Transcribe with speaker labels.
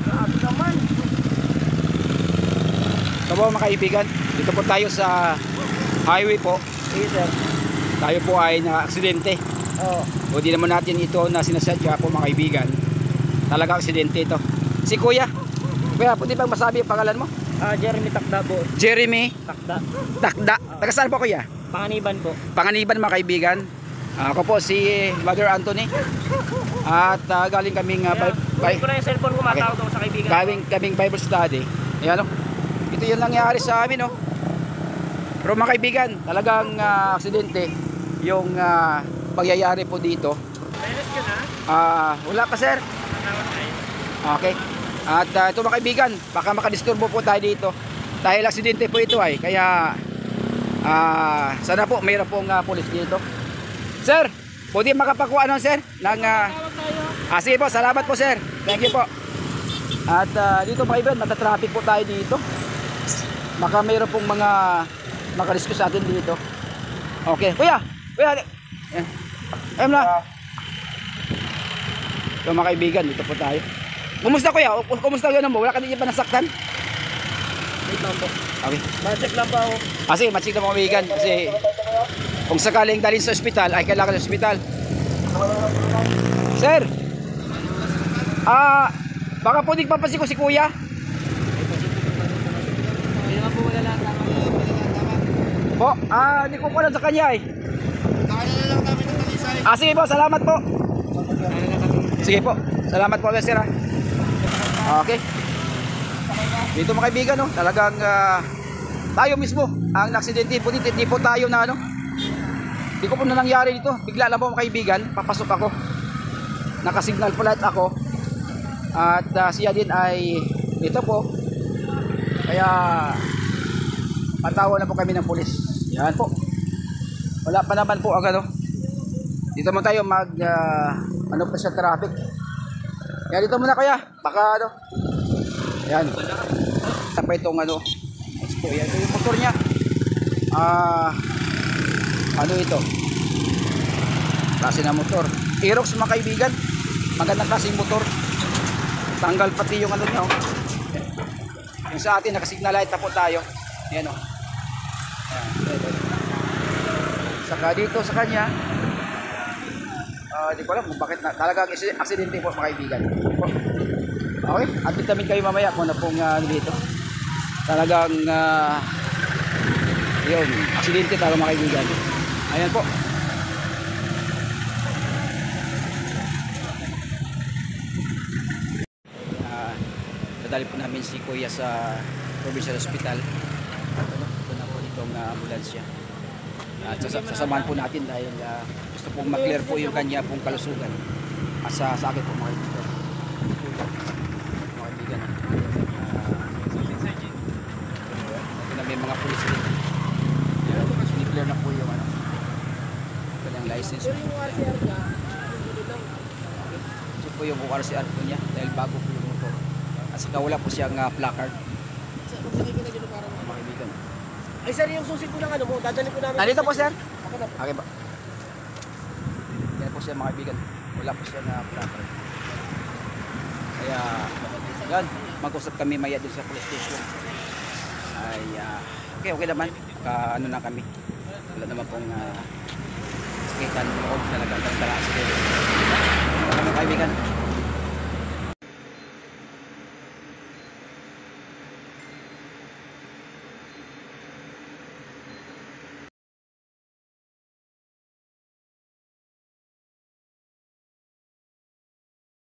Speaker 1: Grabe naman.
Speaker 2: So po mga kaibigan, dito po tayo sa highway po.
Speaker 1: Sige sir.
Speaker 2: Tayo po ay na-aksidente.
Speaker 1: Oo.
Speaker 2: O di naman natin ito na sinasadya po mga kaibigan. Talagang aksidente ito. Si Kuya. Kuya, pwede bang masabi ang pangalan mo?
Speaker 1: Jeremy Takda po.
Speaker 2: Jeremy
Speaker 1: Takda.
Speaker 2: Takda. Taga saan po Kuya?
Speaker 1: Panganiban po.
Speaker 2: Panganiban mga kaibigan. Ako po si Mother Anthony. At galing kaming
Speaker 1: Kunin ko na yung cellphone ko, matawag ako sa kaibigan.
Speaker 2: kaming Bible study. Ayan o. Ito yung nangyari sa amin o. Pero mga kaibigan, talagang aksidente yung pagyayari po dito.
Speaker 1: Meron yun ha?
Speaker 2: Wala pa sir. Okay. At ito mga kaibigan, baka makadisturbo po tayo dito. Dahil aksidente po ito ay. Kaya sana po mayroon pong pulis dito. Sir, pwede makapakuha ano sir? Sige po, salamat po sir. Thank you po. At dito mga kaibigan, matatraffic po tayo dito. Baka mayroon pong mga makarisko sa atin dito. Okay, kuya. Ayun na. So mga kaibigan, dito po tayo. Kumusta kuya? Kumusta yun mo? Wala ka din pa nasaktan?
Speaker 1: Wait lang po.
Speaker 2: Okay.
Speaker 1: Ma-check lang po ako.
Speaker 2: Sige, ma-check na mga kaibigan. Kasi kung sakaling dalhin sa ospital, ay kailangan sa ospital. Sir! Baka pwedeng papasiko si kuya?
Speaker 1: Hindi naman po wala lang tama.
Speaker 2: Po, hindi ko kulang sa kanya eh.
Speaker 1: Nakala lang namin ng talisay.
Speaker 2: Sige po, salamat po. Sige po, salamat po sir. Okay. Dito mga kaibigan, no, talagang tayo mismo ang aksidente po dito. Hindi po tayo na ano. Hindi ko po na nangyari dito. Bigla lang po mga kaibigan, papasok ako. Nakasignal po lahat ako. At siya din ay dito po. Kaya patawa na po kami ng pulis. Yan po. Wala pa naman po ang ano. Dito mo tayo mag ano pa sa traffic. Yan dito muna kuya. Baka ano. Yan. Tapos itong ano. Yan, ito yung motor niya. Ano ito? Klase na motor. Aerox mga kaibigan. Magandang klaseng motor. Tanggal pati yung ano niya. Yung sa atin nakasignal light na po tayo. Ayan o. Saka dito sa kanya, hindi ko alam kung bakit na, talagang aksidente po mga kaibigan. Okay, update namin kayo mamaya kung ano pong dito. Talagang yun, aksidente talaga mga kaibigan. Ayan po. Dadali po namin si Kuya sa Provincial Hospital. Ito na po itong ambulansya. At sasamahan po natin dahil gusto pong maklear po yung kanya pong kalusugan. Sa akin po mga kaibigan. Mga kaibigan. Ito na may mga pulis rin. Clear na po yung ano. Kanyang license. Ito po yung ORCR po niya dahil bago po yung motor. Kasi wala po siyang placard. Mga kaibigan.
Speaker 1: Ay sir, yung susi po ng ano mo, dadalhin ko namin.
Speaker 2: Nandito po sir? Okay ba? Yan po siya mga kaibigan. Wala po siya na placard. Kaya yan, mag-usap kami maya din sa police station. Ay okay naman. Ano na kami. Wala naman pong sakitan loob talaga ang dala sa mga kaibigan.